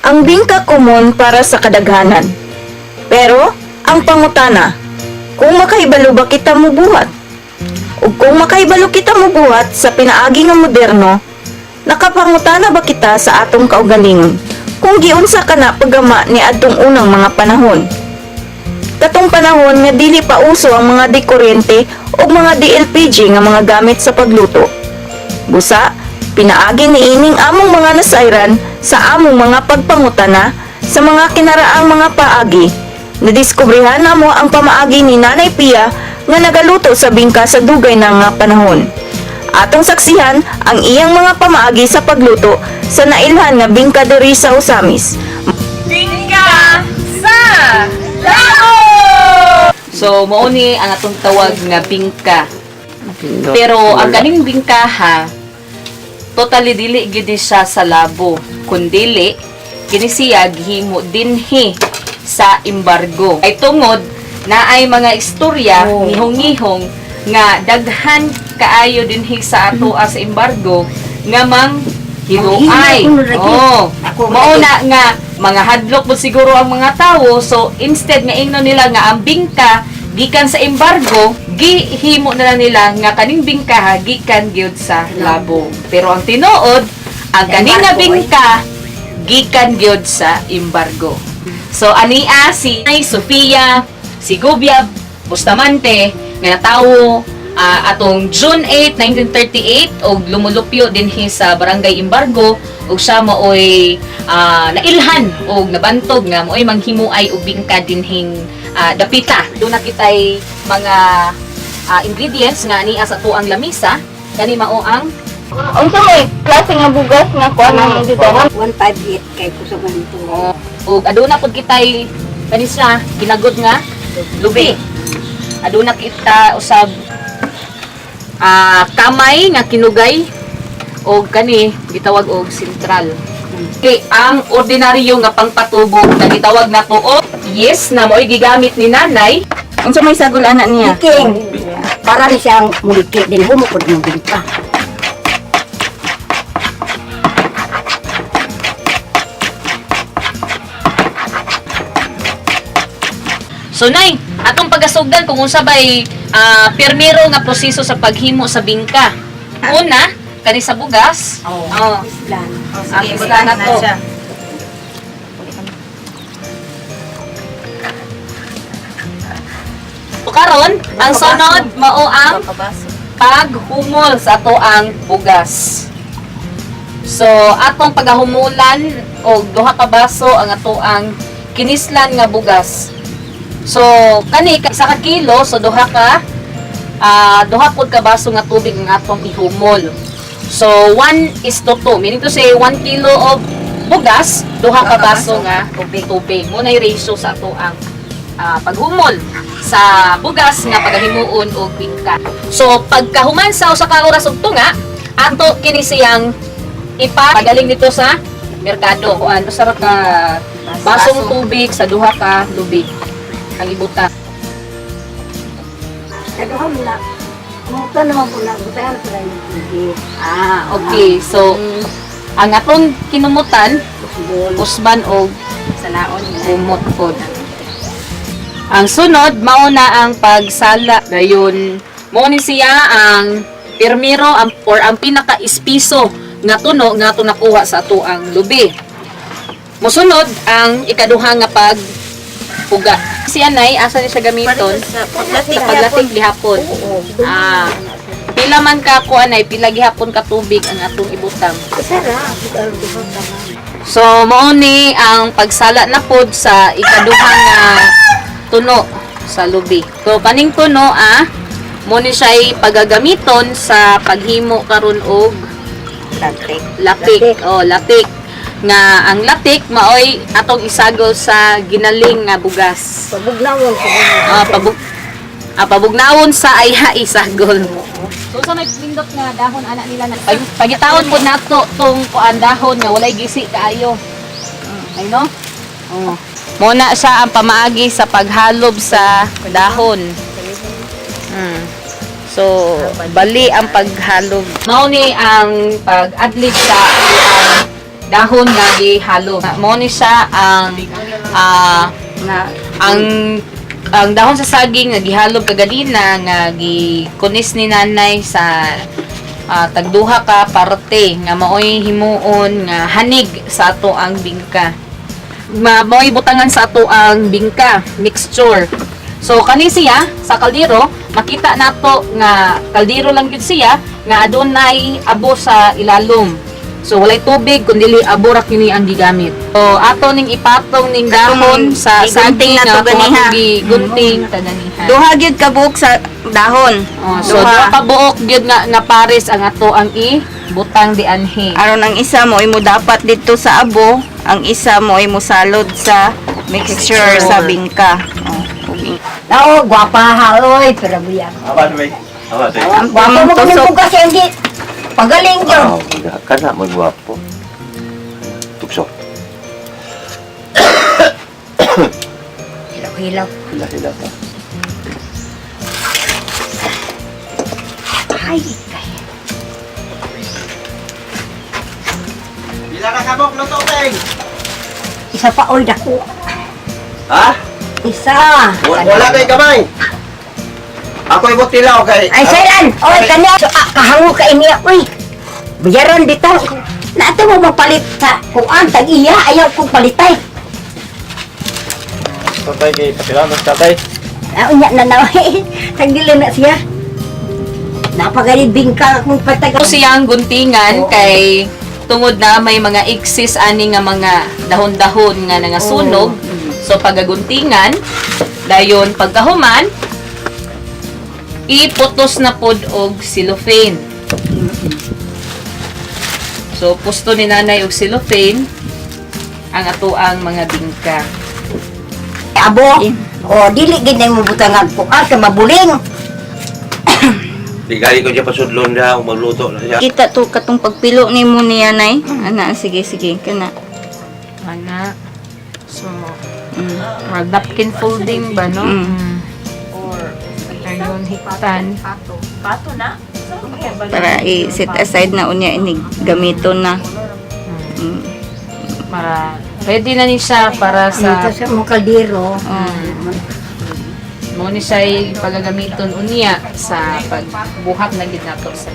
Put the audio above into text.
Ang bingka kumon para sa kadaghanan. Pero, ang pangutana, kung makahibalo ba kita mo buhat? O kung makahibalo kita mo buhat sa pinaagi nga moderno, nakapangutana ba kita sa atong kaugalingon kung giunsa ka na paggama ni adtong unang mga panahon? Katong panahon nga dili pa uso ang mga dikuryente o mga DLPG nga mga gamit sa pagluto. Busa, pinaagi ni ining among mga nasayran sa among mga pagpangutana sa mga kinaraang mga paagi. Nadiskubrihan namo ang pamaagi ni Nanay Pia nga nagaluto sa bingka sa dugay na nga panahon. Atong saksihan ang iyang mga pamaagi sa pagluto sa nailhan nga bingka diri sa Usamis. Bingka sa Lao! So, mao ni ang atong tawag nga bingka. Pero ang kaning bingka ha, totally dili gid siya sa labo, kundili kini siya gihimo dinhi sa embargo. Ay tungod na ay mga istorya ngihong-ngihong nga daghan kaayo dinhi sa ato as embargo nga mang hiluay. Oh, mao na nga mga hadlok po siguro ang mga tawo, so instead nga ingnon nila nga ang bingka gikan sa embargo, gihimo na lang nila nga kaning bingka ha, gikan gyud sa labo. Pero ang tinuod, ang kaning nga bingka gikan gyud sa embargo. So ania si Sofia, si Gubia Bustamante nga natawo atong June 8, 1938 og lumulupyo dinhi sa Barangay Embargo og siya maoy nailhan og nabantog nga maoy manghimuay og bingka dinhing dapita. Doon na kitay mga ingredients nga ni sa tuang lamisa kani mao ang Unsa may klase nga bugas nga kuan ang didawat? 158 kay kusugan ito. og aduna pud kitay kanisa kinagod nga lubi. Aduna kita usab kamay nga kinugay og kani gitawag og sentral. Okay, ang ordinaryo nga pangpatubog na gitawag nato og yes na mo'y gigamit ni nanay. Unsa may sagol ana niya? King, para ni siyang muliki din humukod ng bingka. So nay, atong pagasugdan kung unsa bay permiro nga proseso sa paghimo sa bingka. Una, kani sa bugas. Oh. Islan. Ang isla na to. So karon, ang sunod mao ang paghumol sa ato ang bugas. So atong pagahumulan og duha ka baso ang ato ang kinislan nga bugas. So kani isa ka kilo, so duha pod ka baso nga tubig ang atong ihumol. So 1:2, meaning to say 1 kilo of bugas, duha ka baso nga tubig. Mo na ratio sa ato ang paghumol sa bugas nga pagahimuon og bingka. So pagkahuman sa usa ka oras ug tunga, ato kini siyang ipagaling dito sa merkado. Kuan usa ka basong tubig sa duha ka lubig ang ibuta. Kaduha mo na. Kumusta naman po na. Butayan pa rin yung tubig. Okay. So, ang atong kinumutan, Usbol. usban o Salaon. kumot pod. Ang sunod, mauna ang pagsala. Gayon, mo ni siya ang permiro or ang pinaka-ispiso nga tuno nga ito nakuha sa ato ang lubi. Musunod, ang ikaduha nga pagpuga. Siya nay, asa ni siya gamiton? Sa paglatik gihapon. Pila man ka kuan ay pila gihapon ka tubig ang atong ibutang. Sarap. Duha naman. So mao ni ang pagsala na pod sa ikaduha nga tuno sa lubi. So kaning tuno mo ni siya pagagamiton sa paghimo karon og latik. Latik. Nga ang latik maoy atong isagol sa ginaling nga bugas. Pabugnawon ko. Pabugnawon sa ayha isagol. So sa may pindot nga dahon ana nila na pagitaon po nato tong kuan dahon nga walay gisi kaayo. Ay no? Muna siya ang pamaagi sa paghalob sa dahon. So bali ang paghalob. Mao ni ang pag-adlib sa dahon nga gihalo. Mao ni siya ang ang dahon sa saging nga gihalog kagadina nga gikunis ni nanay sa tagduha ka parte nga maoy himuon nga hanig sa ato ang bingka. Maoy butangan sa ato ang bingka mixture. So kani siya sa kaldero, makita nato nga kaldero lang gyud siya nga adunay abo sa ilalom. So walay tubig kundi abo ra kini ang gigamit. So ato ning ipatong ning dahon sa saging na to ganiha. gunting taganiha. Duha gyud ka buok sa dahon. So duha ka buok gyud nga pares ang ato ang butang di anhi. Aron ang isa mo imo dapat dito sa abo, ang isa mo imo salod sa mixture sa bingka. Oo, gwapa ha, oy, pero buyan. Apa ba? Apa ba? Ang Gwapa mo kami tusok. po kasi hindi. Pagaling yun. Oh, kana magwapo. Tukso. Hilaw-hilaw. Hila pa. Ay, kaya. Pila na kabok luto teng. Isa pa, oy, dako. Ha? Isa. Wala kay kamay. Ako ibot tilaw kay. Ay, Sailan! Oy, kanya! Kahango ka iniya, oy! Bayaran dito. Nato mo mapalit sa kuan, tag-iya, ayaw kong palitay. Tatay kay patila mas tatay. Unya na na, tagdili na siya. Napagalibing ka kung patag. So siyang guntingan kay tungod na may mga eksis ani nga mga dahon-dahon nga nangasunog. So pagaguntingan dayon pagkahuman iputos na pod og cellophane. So pusto ni nanay og cellophane ang ato ang mga bingka. Abo, o dili gid na mo butangan kuan ka mabuling. Di gali ko siya pasudlon daw magluto na siya. Kita to katong pagpilo nimo niya nay. Ana sige kana. Ana. So mag napkin folding ba no? Or ayun hiktan. Pato na. Para i-set aside na unya ini gamiton na. Para ready na ni siya para sa Sa mo kaldero. mo ni siya pagagamiton unya sa pagbuhat na gid nato sa